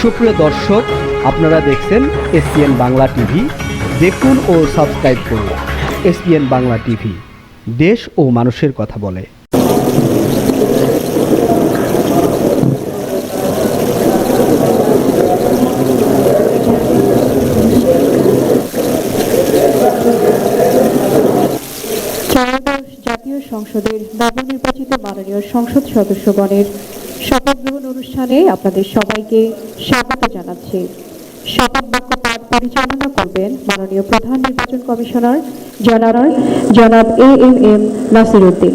সুপ্রিয় দর্শক, আপনারা দেখছেন এসপিএন বাংলা টিভি। দেখুন ও সাবস্ক্রাইব করুন এসপিএন বাংলা টিভি, দেশ ও মানুষের কথা বলে। জাতীয় সংসদের নবনির্বাচিত মাননীয় সংসদ সদস্যগণের শপথ গ্রহণ অনুষ্ঠানে আপনাদের সবাইকে স্বাগত জানাচ্ছি। শপথ বাক্য পাঠ পরিচালনা করবেন মাননীয় প্রধান নির্বাচন কমিশনার জনাব এম নাসির উদ্দিন।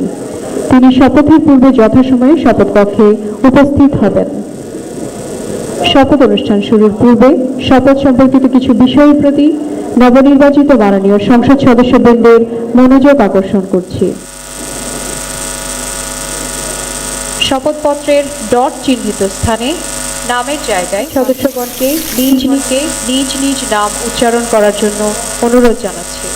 তিনি শপথের পূর্বে যথাসময়ে শপথ কক্ষে উপস্থিত হবেন। শপথ অনুষ্ঠান শুরুর পূর্বে শপথ সম্পর্কিত কিছু বিষয়ের প্রতি নবনির্বাচিত মাননীয় সংসদ সদস্যবৃন্দের মনোযোগ আকর্ষণ করছি। শপথপত্রের ডট চিহ্নিত স্থানে নামের জায়গায় সদস্যগণকে নিজ নিজ নাম উচ্চারণ করার জন্য অনুরোধ জানাচ্ছি।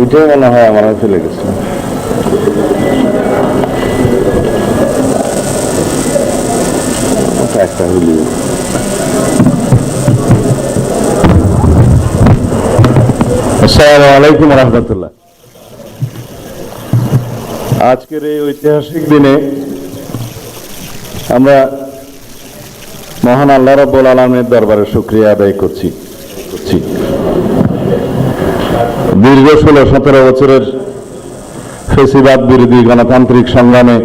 ওইটাই মনে হয় আমার চলে গেছে। একটা হইল আসসালামু আলাইকুম রহমতুল্লাহ। আজকের এই ঐতিহাসিক দিনে আমরা মহান আল্লাহ রাব্বুল আলামিনের দরবারে শুকরিয়া আদায় করছি। দীর্ঘ 16-17 বছরের ফেসিবাদ বিরোধী গণতান্ত্রিক সংগ্রামে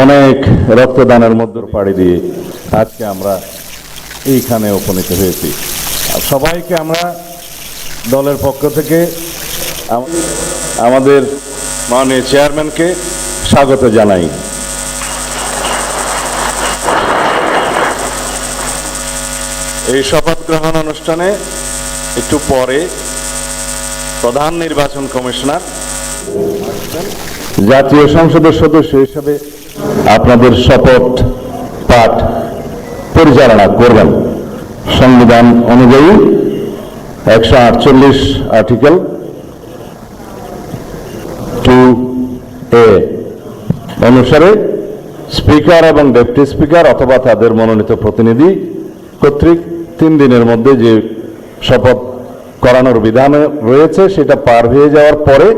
অনেক রক্তদানের মধ্যে পাড়ি দিয়ে আজকে আমরা এইখানে উপনীত হয়েছি। সবাইকে আমরা দলের পক্ষ থেকে আমাদের মাননীয় চেয়ারম্যানকে স্বাগত জানাই। এই শপথ গ্রহণ অনুষ্ঠানে একটু পরে প্রধান নির্বাচন কমিশনার জাতীয় সংসদের সদস্য হিসেবে আপনাদের শপথ পাঠ পরিচালনা করবেন। সংবিধান অনুযায়ী 148 আর্টিকেল 2A অনুসারে স্পিকার এবং ডেপুটি স্পিকার অথবা তাদের মনোনীত প্রতিনিধি কর্তৃক 3 দিনের মধ্যে যে শপথ করানোর বিধান রয়েছে সেটা পার হয়ে যাওয়ার পরে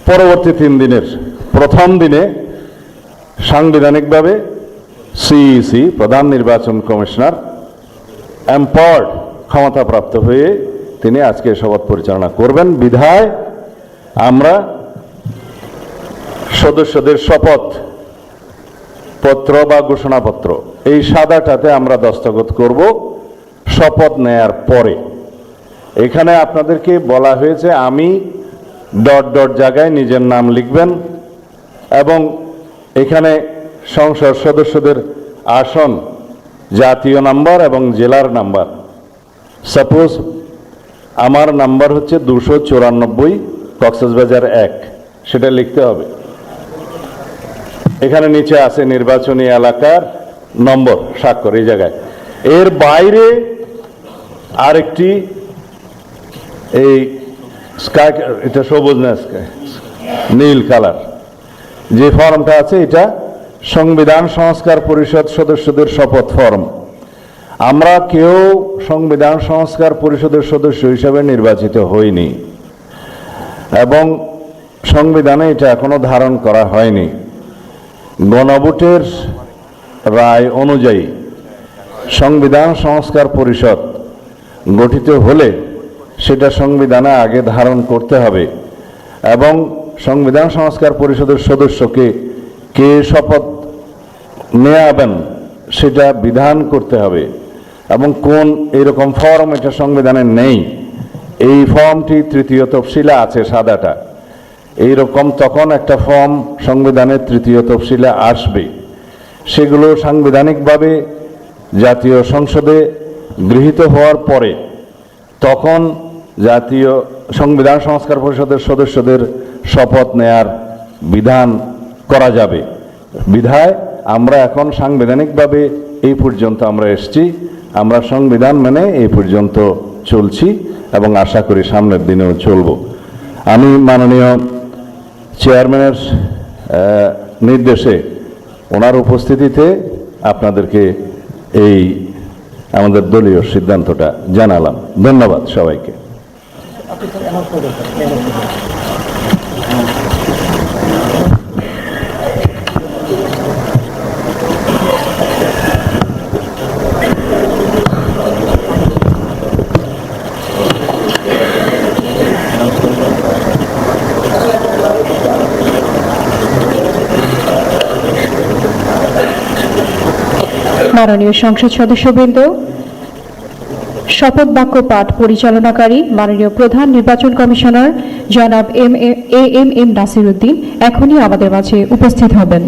পরবর্তী 3 দিনের প্রথম দিনে সাংবিধানিকভাবে সিইসি প্রধান নির্বাচন কমিশনার এম্পাওয়ার্ড ক্ষমতাপ্রাপ্ত হয়ে তিনি আজকে শপথ পরিচালনা করবেন। বিধায় আমরা সদস্যদের শপথ পত্র বা ঘোষণাপত্র এই সাদাটাতে আমরা দস্তখত করব শপথ নেয়ার পরে। এখানে আপনাদেরকে বলা হয়েছে আমি ডট ডট জায়গায় নিজের নাম লিখবেন এবং এখানে সংসদ সদস্যদের আসন, জাতীয় নাম্বার এবং জেলার নাম্বার। সাপোজ আমার নাম্বার হচ্ছে 294 কক্সবাজার 1, সেটা লিখতে হবে। এখানে নিচে আছে নির্বাচনী এলাকার নম্বর, স্বাক্ষর এই জায়গায়। এর বাইরে আরেকটি এই স্কাই, এটা সবুজ না স্কাই, নীল কালার যে ফর্মটা আছে এটা সংবিধান সংস্কার পরিষদ সদস্যদের শপথ ফর্ম। আমরা কেউ সংবিধান সংস্কার পরিষদের সদস্য হিসেবে নির্বাচিত হইনি এবং সংবিধানে এটা এখনো ধারণ করা হয়নি। গণভোটের রায় অনুযায়ী সংবিধান সংস্কার পরিষদ গঠিত হলে সেটা সংবিধানে আগে ধারণ করতে হবে এবং সংবিধান সংস্কার পরিষদের সদস্যকে কে শপথ নেওয়াবেন সেটা বিধান করতে হবে এবং কোন এরকম ফর্ম এটা সংবিধানে নেই, এই ফর্মটি তৃতীয় তফসিলে আছে সাদাটা, এইরকম তখন একটা ফর্ম সংবিধানের তৃতীয় তফসিলে আসবে। সেগুলো সাংবিধানিকভাবে জাতীয় সংসদে গৃহীত হওয়ার পরে তখন জাতীয় সংবিধান সংস্কার পরিষদের সদস্যদের শপথ নেয়ার বিধান করা যাবে। বিধায় আমরা এখন সাংবিধানিকভাবে এই পর্যন্ত আমরা এসেছি, আমরা সংবিধান মেনে এই পর্যন্ত চলছি এবং আশা করি সামনের দিনেও চলব। আমি মাননীয় চেয়ারম্যানের নির্দেশে ওনার উপস্থিতিতে আপনাদেরকে এই আমাদের দলীয় সিদ্ধান্তটা জানালাম। ধন্যবাদ সবাইকে। মাননীয় সংসদ সদস্যবৃন্দ, শপথ বাক্য পাঠ পরিচালনাকারী মাননীয় প্রধান নির্বাচন কমিশনার জনাব এম নাসির উদ্দিন এখনই আমাদের মাঝে উপস্থিত হবেন।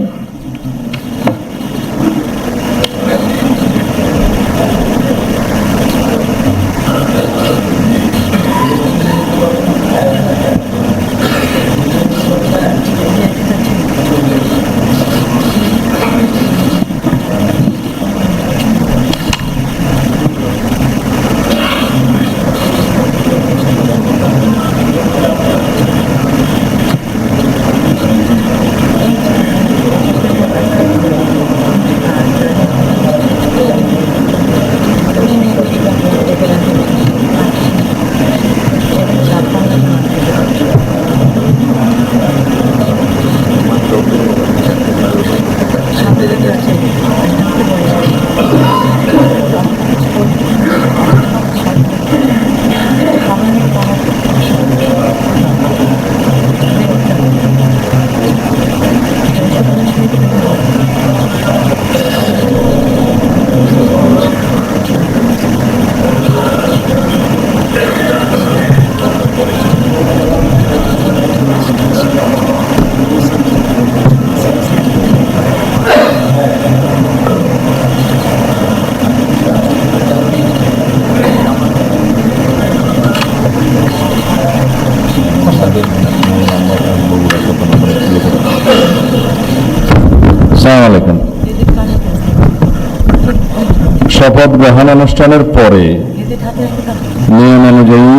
শপথ গ্রহণ অনুষ্ঠানের পরে নিয়ম অনুযায়ী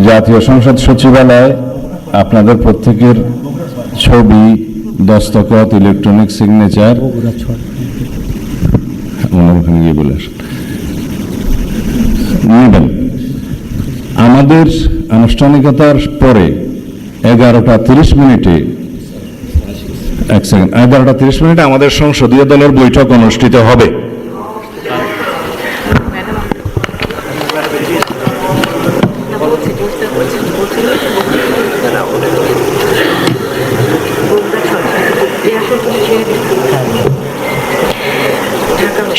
জাতীয় সংসদ সচিবালয় আপনাদের প্রত্যেকের ছবি, দস্তখত, ইলেকট্রনিক সিগনেচার নেবেন। আমাদের আনুষ্ঠানিকতার পরে 11:30 আমাদের সংসদীয় দলের বৈঠক অনুষ্ঠিত হবে।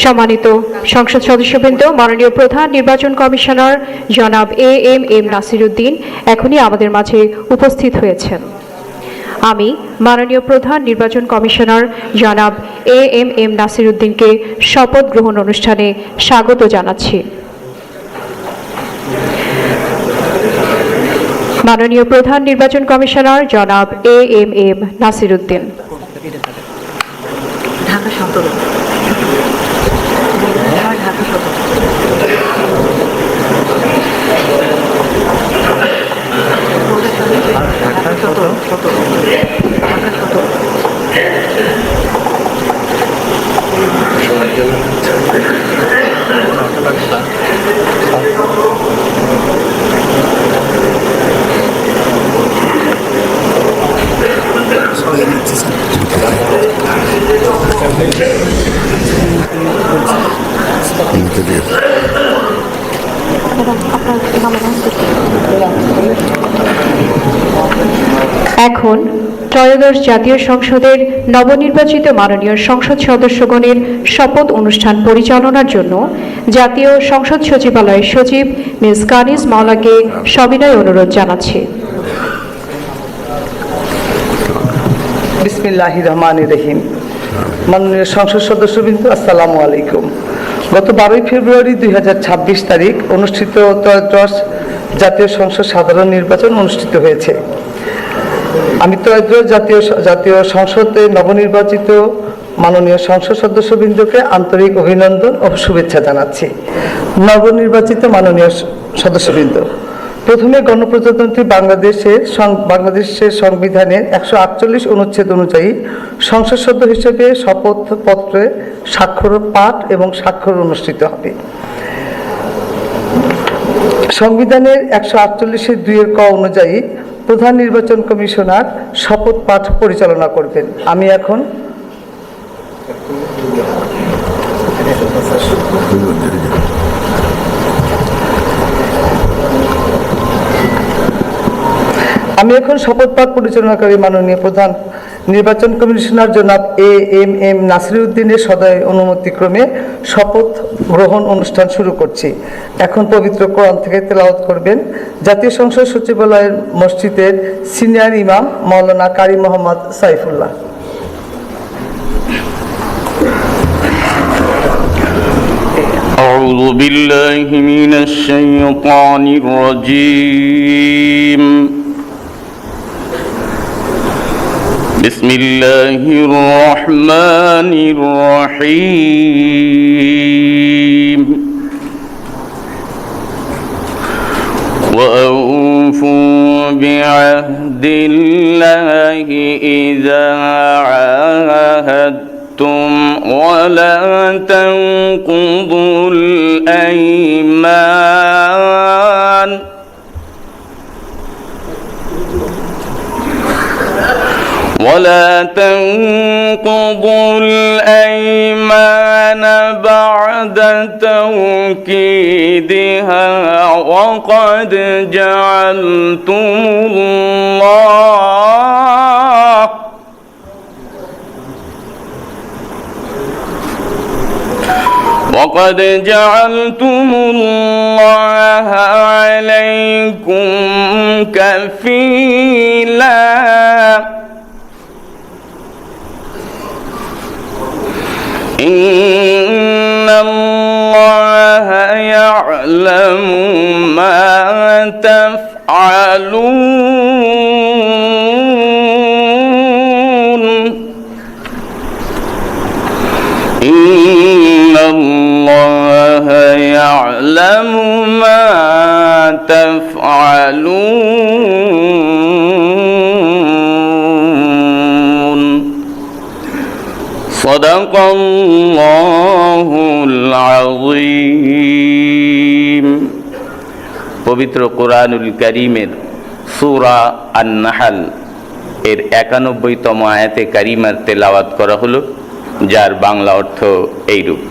সম্মানিত সংসদ সদস্যবৃন্দ, মাননীয় প্রধান নির্বাচন কমিশনার জনাব এম নাসির উদ্দিন এখনই আমাদের মাঝে উপস্থিত হয়েছেন। আমি মাননীয় প্রধান নির্বাচন কমিশনার জনাব এম নাসির উদ্দিনকে শপথ গ্রহণ অনুষ্ঠানে স্বাগত জানাচ্ছি। মাননীয় প্রধান নির্বাচন কমিশনার জনাব এম নাসির উদ্দিন। ঢাকা সদর এখন ত্রয়োদশ জাতীয় সংসদের নবনির্বাচিত মাননীয় সংসদ সদস্যগণের শপথ অনুষ্ঠান পরিচালনার জন্য জাতীয় সংসদ সচিবালয়ের সচিব মিস কানিজ মাওলাকে সবিনয় অনুরোধ জানাচ্ছি। বিসমিল্লাহির রহমানির রহিম। মাননীয় সংসদ সদস্যবৃন্দ, আসসালামু আলাইকুম। গত 12 ফেব্রুয়ারি 2026 তারিখ অনুষ্ঠিত ত্রয়োদশ জাতীয় সংসদ সাধারণ নির্বাচন অনুষ্ঠিত হয়েছে। আমি ত্রয়োদশ জাতীয় সংসদে নবনির্বাচিত মাননীয় সংসদ সদস্যবৃন্দকে আন্তরিক অভিনন্দন ও শুভেচ্ছা জানাচ্ছি। নবনির্বাচিত মাননীয় সদস্যবৃন্দ, প্রথমে গণপ্রজাতন্ত্রী বাংলাদেশের সংবিধানের 148 অনুচ্ছেদ অনুযায়ী সংসদ সদস্য হিসেবে শপথপত্রে স্বাক্ষর পাঠ এবং স্বাক্ষর অনুষ্ঠিত হবে। সংবিধানের 148(2) ক অনুযায়ী প্রধান নির্বাচন কমিশনার শপথ পাঠ পরিচালনা করবেন। আমি এখন শপথ পাঠ পরিচালনাকারী মাননীয় প্রধান নির্বাচন কমিশনার জনাব এম নাসিরউদ্দিনের সদয় অনুমতিক্রমে শপথ গ্রহণ অনুষ্ঠান শুরু করছি। এখন পবিত্র কোরআন থেকে তেলাওয়াত করবেন জাতীয় সংসদ সচিবালয়ের মসজিদের সিনিয়র ইমাম মাওলানা কারি মোহাম্মদ সাইফুল্লাহ। أعوذ بالله من الشيطان الرجيم. بسم الله الرحمن الرحيم. وأوفوا بعهد الله إذا عاهدتم ولا تنقضوا الأيمان بعد توكيدها وقد جعلتم الله عليكم كفيلا إن الله يعلم ما تفعلون. إن الله يعلم ما تفعلون. صدق الله العظيم. পবিত্র কোরআনুল কারীমের সূরা আন-নাহল এর 91তম আয়াতে কারিমার তেলাওয়াত করা হলো, যার বাংলা অর্থ এইরূপ: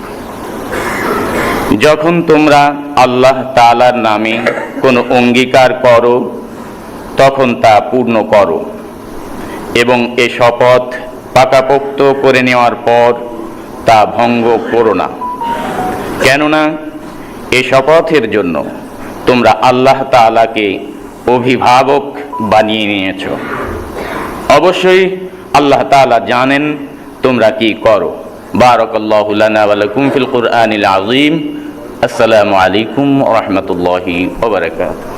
যখন তোমরা আল্লাহ তাআলার নামে কোনো অঙ্গীকার করো তখন তা পূর্ণ করো এবং এ শপথ পাকাপোক্ত করে নেওয়ার পর তা ভঙ্গ করো না, কেননা এ শপথের জন্য তোমরা আল্লাহ তাআলাকে অভিভাবক বানিয়ে নিয়েছ। অবশ্যই আল্লাহ তাআলা জানেন তোমরা কি করো। বারাকাল্লাহু লানা ওয়া লাকুম ফিল কুরআনিল আযীম। আসসালামু আলাইকুম ওয়া রাহমাতুল্লাহি ওয়া বারাকাতুহু।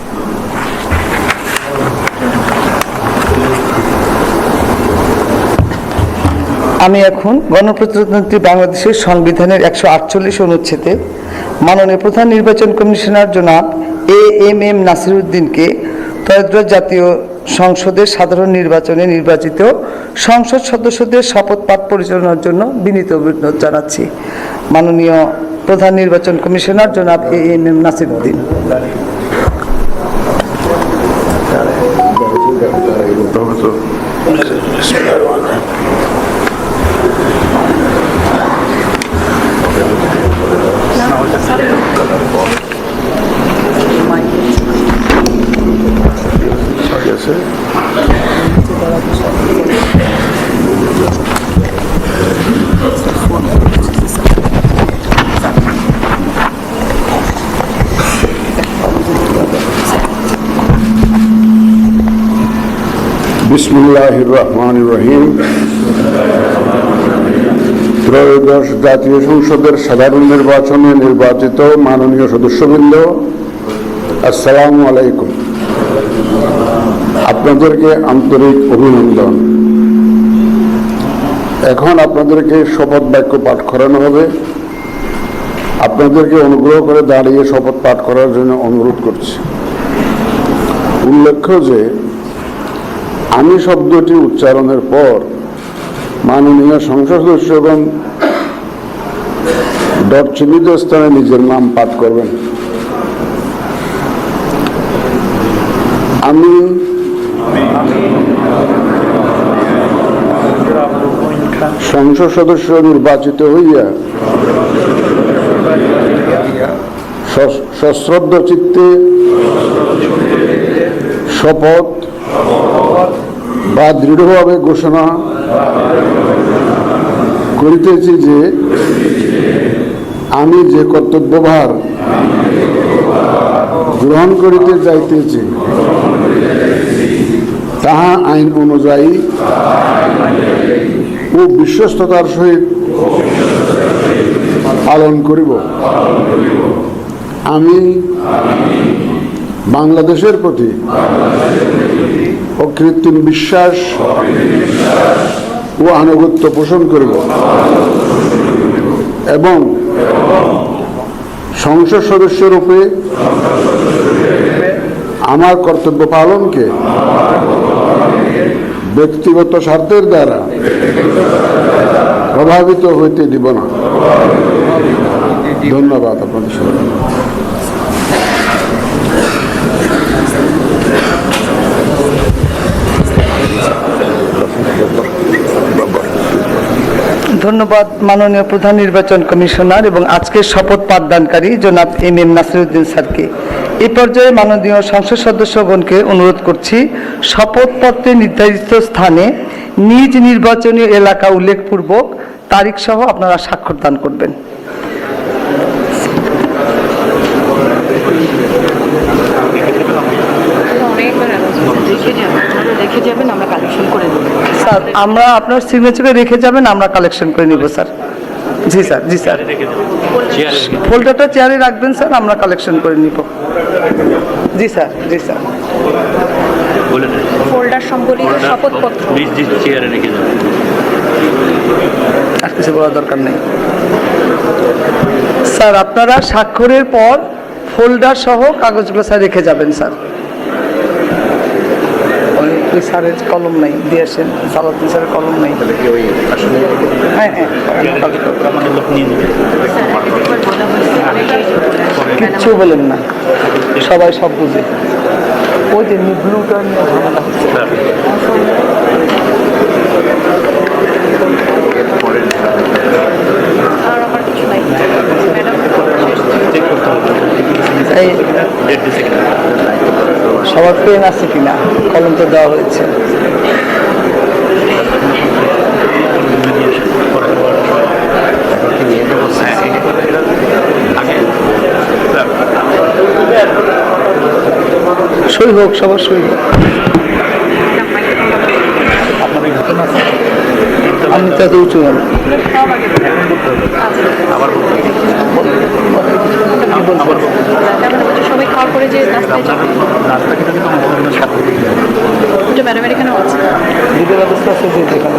আমি এখন গণপ্রজাতন্ত্রী বাংলাদেশের সংবিধানের 148 অনুচ্ছেদে মাননীয় প্রধান নির্বাচন কমিশনার জনাব এম নাসিরউদ্দিনকে ত্রয়োদশ জাতীয় সংসদের সাধারণ নির্বাচনে নির্বাচিত সংসদ সদস্যদের শপথ পাঠ পরিচালনার জন্য বিনীত অনুরোধ জানাচ্ছি। মাননীয় প্রধান নির্বাচন কমিশনার জনাব এম নাসিরউদ্দিন। বিসমিল্লাহির রহমানির রহিম। ত্রয়োদশ জাতীয় সংসদের সাধারণ নির্বাচনে নির্বাচিত মাননীয় সদস্যবৃন্দ, আসসালামু আলাইকুম। আপনাদেরকে আন্তরিক অভিনন্দন। এখন আপনাদেরকে শপথ বাক্য পাঠ করানো হবে। আপনাদেরকে অনুগ্রহ করে দাঁড়িয়ে শপথ পাঠ করার জন্য অনুরোধ করছি। উল্লেখ্য যে আমি শব্দটি উচ্চারণের পর মাননীয় সংসদ সদস্যগণ ডট চিহ্নিত স্থানে নিজের নাম পাঠ করবেন। আমি সংসদ সদস্য নির্বাচিত হইয়া সশ্রদ্ধ চিত্তে শপথ বা দৃঢ়ভাবে ঘোষণা করিতেছি যে আমি যে কর্তব্যভার গ্রহণ করিতে যাইতেছি তাহা আইন অনুযায়ী ও বিশ্বস্ততার সহিত পালন করিব। আমি বাংলাদেশের প্রতি অকৃত্রিম বিশ্বাস ও আনুগত্য পোষণ করিব এবং সংসদ সদস্য রূপে আমার কর্তব্য পালনকে ব্যক্তিগত স্বার্থের দ্বারা প্রভাবিত হইতে দিব না। ধন্যবাদ আপনাদের সবাই। ধন্যবাদ মাননীয় প্রধান নির্বাচন কমিশনার এবং আজকের শপথ পাঠদানকারী জনাব এম নাসিরউদ্দিন স্যারকে। এই পর্যায়ে মাননীয় সংসদ সদস্যগণকে অনুরোধ করছি শপথপত্রে নির্ধারিত স্থানে নিজ নির্বাচনী এলাকা উল্লেখপূর্বক তারিখ সহ আপনারা স্বাক্ষর দান করবেন। স্যার আমরা আপনার সিগনেচারে রেখে যাবেন, আমরা কালেকশন করে নিব স্যার। জি স্যার, জি স্যার, ফোল্ডারটা চেয়ারে রাখবেন স্যার, আমরা কালেকশন করে নিব। জি স্যার, জি স্যার। ফোল্ডার সম্বলিত শপথপত্র চেয়ারে রেখে যাবেন, আর কিছু বলার দরকার নেই স্যার। আপনারা স্বাক্ষরের পর ফোল্ডার সহ কাগজগুলো স্যার রেখে যাবেন স্যার। ওই স্যারের কলম নাই, দিয়ে আসেন। সালাউদ্দিন স্যারের কলম নাই। হ্যাঁ হ্যাঁ, কিচ্ছু বলেন না, সবাই সব বুঝে। ওই যে ব্লুটা নিয়ে ঝামেলা হচ্ছে। সবার পেন আছে কিনা, কলম তো দেওয়া হয়েছে। সই হোক, সবার সই হোক। আমি তো এত উঁচু না। সবাই খাওয়ার পরে যে নাস্তায় যাবে, ওটা ম্যাডামের এখানেও আছে। দুটো ব্যবস্থা আছে যে যেখানে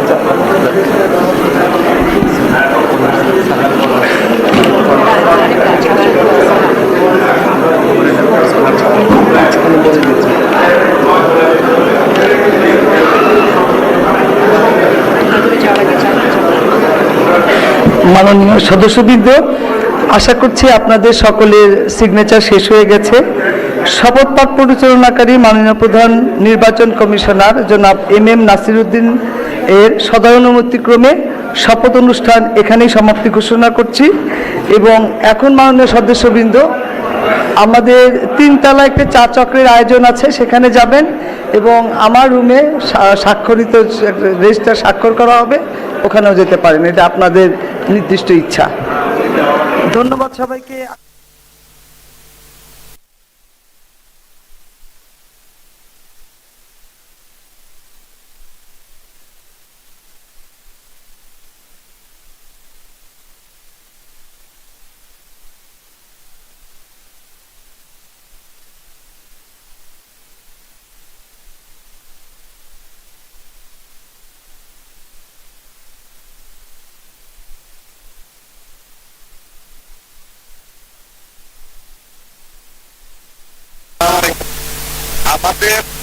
মাননীয় সদস্যবৃন্দ, আশা করছি আপনাদের সকলের সিগনেচার শেষ হয়ে গেছে। শপথ পাঠ পরিচালনাকারী মাননীয় প্রধান নির্বাচন কমিশনার জনাব এম নাসিরউদ্দিন এর সদয়ানুমতিক্রমে শপথ অনুষ্ঠান এখানেই সমাপ্তি ঘোষণা করছি। এবং এখন মাননীয় সদস্যবৃন্দ, আমাদের 3 তলা একটা চা চক্রের আয়োজন আছে, সেখানে যাবেন এবং আমার রুমে স্বাক্ষরিত রেজিস্টার স্বাক্ষর করা হবে, ওখানেও যেতে পারেন। এটা আপনাদের নির্দিষ্ট ইচ্ছা। ধন্যবাদ সবাইকে। আমাদের